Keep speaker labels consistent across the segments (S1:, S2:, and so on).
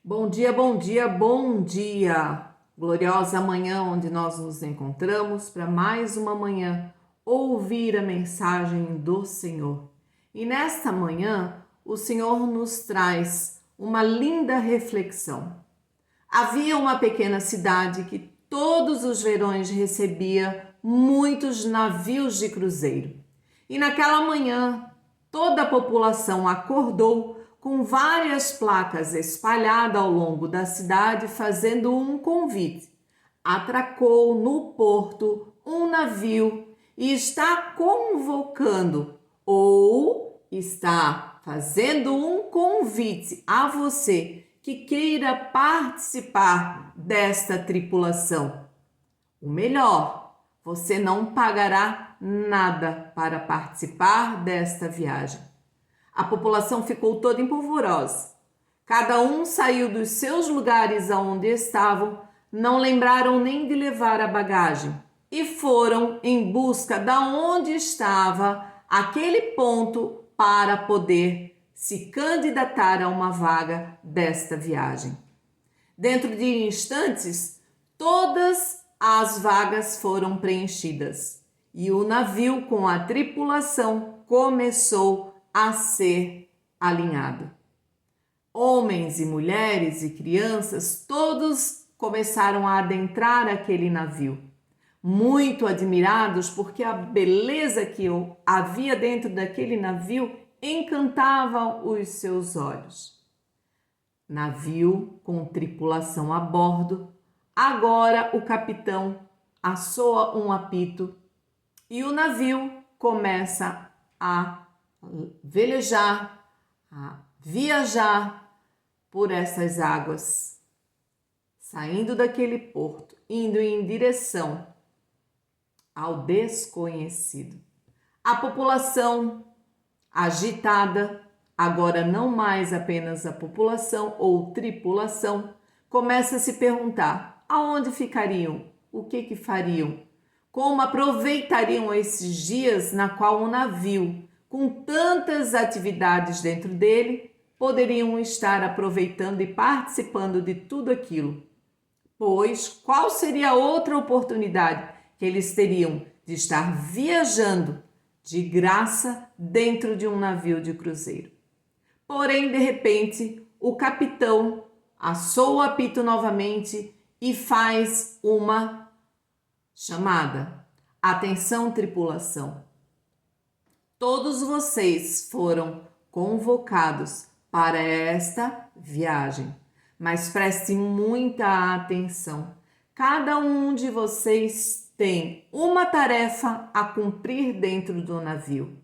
S1: Bom dia, bom dia, bom dia! Gloriosa manhã onde nós nos encontramos para mais uma manhã ouvir a mensagem do Senhor. E nesta manhã, o Senhor nos traz uma linda reflexão. Havia uma pequena cidade que todos os verões recebia muitos navios de cruzeiro. E naquela manhã, toda a população acordou com várias placas espalhadas ao longo da cidade, fazendo um convite. Atracou no porto um navio e está convocando ou está fazendo um convite a você que queira participar desta tripulação. O melhor, você não pagará nada para participar desta viagem. A população ficou toda em polvorosa. Cada um saiu dos seus lugares aonde estavam, não lembraram nem de levar a bagagem e foram em busca da onde estava aquele ponto para poder se candidatar a uma vaga desta viagem. Dentro de instantes, todas as vagas foram preenchidas e o navio com a tripulação começou a ser alinhado. Homens e mulheres e crianças, todos começaram a adentrar aquele navio, muito admirados porque a beleza que havia dentro daquele navio encantava os seus olhos. Navio com tripulação a bordo. Agora o capitão assoa um apito e o navio começa a velejar, a viajar por essas águas, saindo daquele porto, indo em direção ao desconhecido. A população agitada, agora não mais apenas a população ou tripulação, começa a se perguntar aonde ficariam, o que fariam, como aproveitariam esses dias na qual o navio, com tantas atividades dentro dele, poderiam estar aproveitando e participando de tudo aquilo. Pois qual seria a outra oportunidade que eles teriam de estar viajando de graça dentro de um navio de cruzeiro? Porém, de repente, o capitão assoa o apito novamente e faz uma chamada. Atenção, tripulação. Todos vocês foram convocados para esta viagem, mas prestem muita atenção. Cada um de vocês tem uma tarefa a cumprir dentro do navio.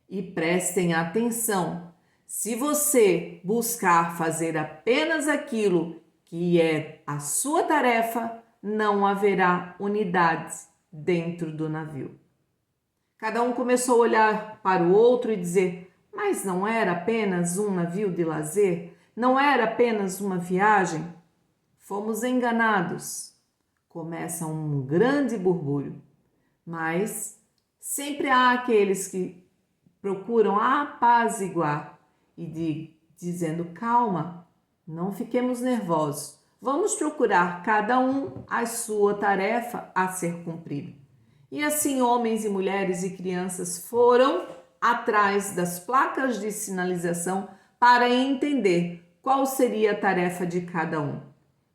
S1: E prestem atenção. Se você buscar fazer apenas aquilo que é a sua tarefa, não haverá unidade dentro do navio. Cada um começou a olhar para o outro e dizer: mas não era apenas um navio de lazer? Não era apenas uma viagem? Fomos enganados. Começa um grande burbúrio, mas sempre há aqueles que procuram apaziguar e dizendo: calma, não fiquemos nervosos, vamos procurar cada um a sua tarefa a ser cumprida. E assim homens e mulheres e crianças foram atrás das placas de sinalização para entender qual seria a tarefa de cada um.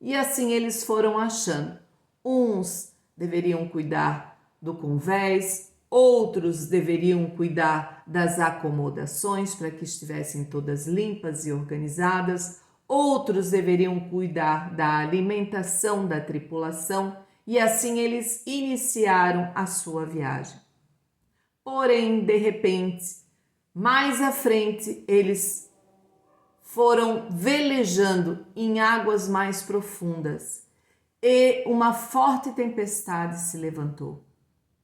S1: E assim eles foram achando. Uns deveriam cuidar do convés, outros deveriam cuidar das acomodações para que estivessem todas limpas e organizadas, outros deveriam cuidar da alimentação da tripulação e assim eles iniciaram a sua viagem. Porém, de repente, mais à frente, eles foram velejando em águas mais profundas e uma forte tempestade se levantou.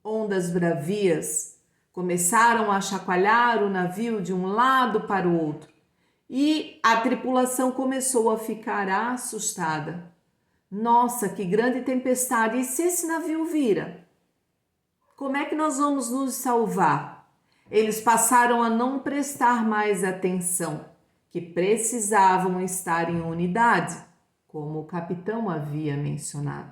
S1: Ondas bravias começaram a chacoalhar o navio de um lado para o outro e a tripulação começou a ficar assustada. Nossa, que grande tempestade! E se esse navio vira? Como é que nós vamos nos salvar? Eles passaram a não prestar mais atenção que precisavam estar em unidade, como o capitão havia mencionado.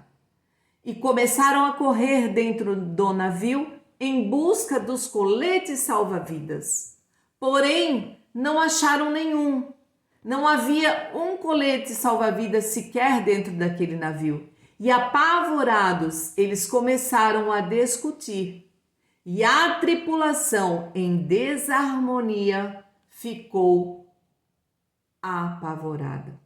S1: E começaram a correr dentro do navio em busca dos coletes salva-vidas. Porém, não acharam nenhum. Não havia um colete salva-vidas sequer dentro daquele navio. E apavorados, eles começaram a discutir. E a tripulação, em desarmonia, ficou apavorada.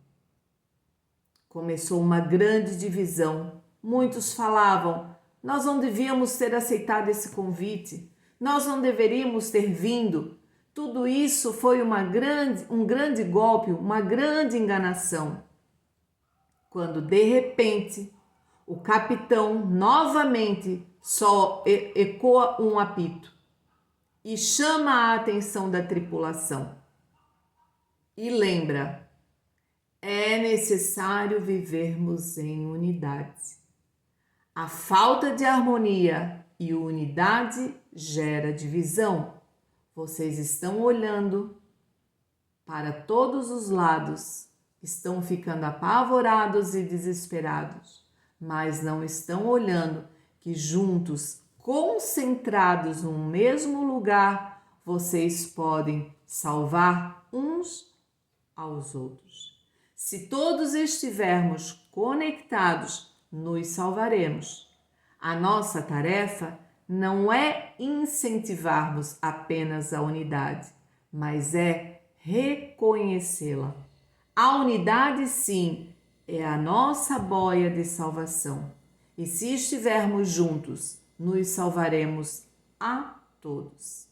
S1: Começou uma grande divisão. Muitos falavam: nós não devíamos ter aceitado esse convite, nós não deveríamos ter vindo. Tudo isso foi um grande golpe, uma grande enganação. Quando de repente o capitão novamente só ecoa um apito e chama a atenção da tripulação e lembra: é necessário vivermos em unidade. A falta de harmonia e unidade gera divisão. Vocês estão olhando para todos os lados, estão ficando apavorados e desesperados, mas não estão olhando que juntos, concentrados no mesmo lugar, vocês podem salvar uns aos outros. Se todos estivermos conectados, nos salvaremos. A nossa tarefa não é incentivarmos apenas a unidade, mas é reconhecê-la. A unidade, sim, é a nossa boia de salvação. E se estivermos juntos, nos salvaremos a todos.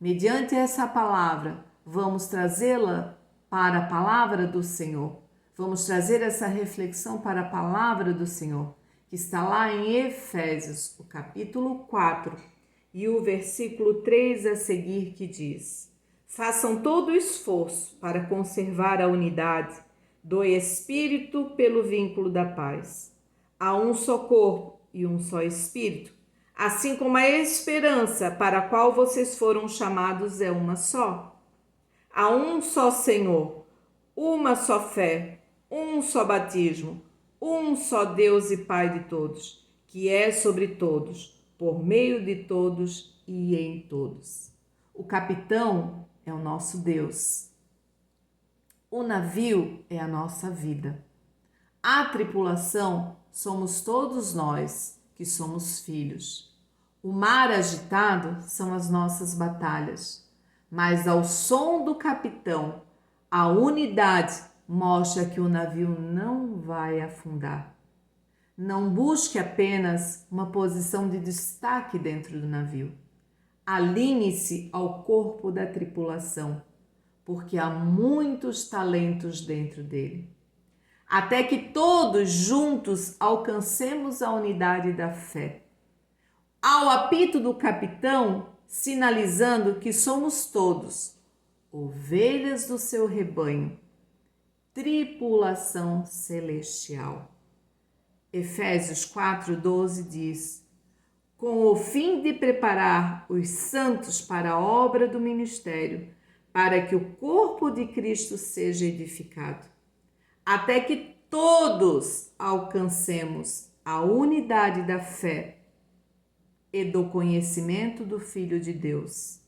S1: Mediante essa palavra, vamos trazê-la para a palavra do Senhor. Vamos trazer essa reflexão para a palavra do Senhor, que está lá em Efésios, o capítulo 4, e o versículo 3 a seguir, que diz: façam todo o esforço para conservar a unidade do Espírito pelo vínculo da paz. Há um só corpo e um só Espírito, assim como a esperança para a qual vocês foram chamados é uma só. Há um só Senhor, uma só fé, um só batismo, um só Deus e Pai de todos, que é sobre todos, por meio de todos e em todos. O capitão é o nosso Deus. O navio é a nossa vida. A tripulação somos todos nós que somos filhos. O mar agitado são as nossas batalhas, mas ao som do capitão, a unidade mostra que o navio não vai afundar. Não busque apenas uma posição de destaque dentro do navio. Alinhe-se ao corpo da tripulação, porque há muitos talentos dentro dele. Até que todos juntos alcancemos a unidade da fé. Ao apito do capitão, sinalizando que somos todos ovelhas do seu rebanho, tripulação celestial. Efésios 4:12 diz: com o fim de preparar os santos para a obra do ministério, para que o corpo de Cristo seja edificado, até que todos alcancemos a unidade da fé e do conhecimento do Filho de Deus,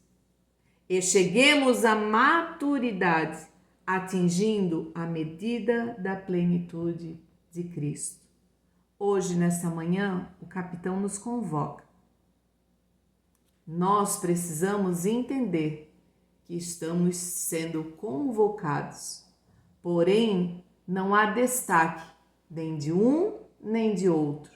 S1: e cheguemos à maturidade, atingindo a medida da plenitude de Cristo. Hoje, nesta manhã, o capitão nos convoca. Nós precisamos entender que estamos sendo convocados, porém, não há destaque nem de um nem de outro.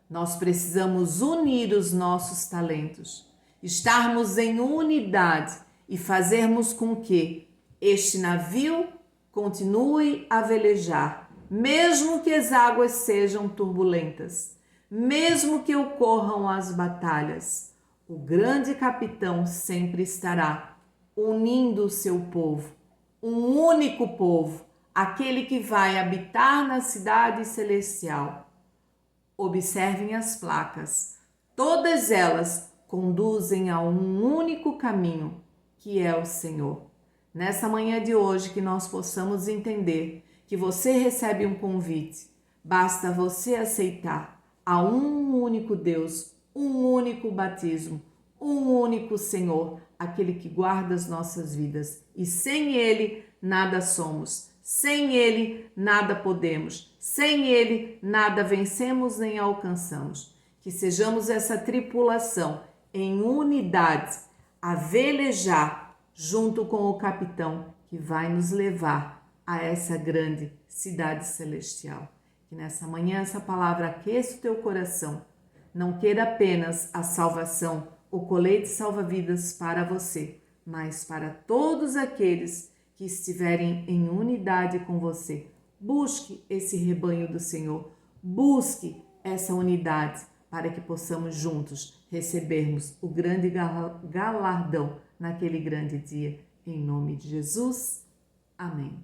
S1: Nós precisamos unir os nossos talentos, estarmos em unidade e fazermos com que este navio continue a velejar, mesmo que as águas sejam turbulentas, mesmo que ocorram as batalhas. O grande capitão sempre estará unindo o seu povo, um único povo, aquele que vai habitar na cidade celestial. Observem as placas, todas elas conduzem a um único caminho, que é o Senhor. nessa manhã de hoje, que nós possamos entender que você recebe um convite. Basta você aceitar. Há um único Deus, um único batismo, um único Senhor, aquele que guarda as nossas vidas. E sem Ele, nada somos. Sem Ele, nada podemos. Sem Ele, nada vencemos nem alcançamos. Que sejamos essa tripulação em unidade, a velejar junto com o capitão que vai nos levar a essa grande cidade celestial. Que nessa manhã essa palavra aqueça o teu coração. Não queira apenas a salvação, o colete salva-vidas para você, mas para todos aqueles que estiverem em unidade com você. Busque esse rebanho do Senhor, busque essa unidade para que possamos juntos recebermos o grande galardão naquele grande dia. Em nome de Jesus, amém.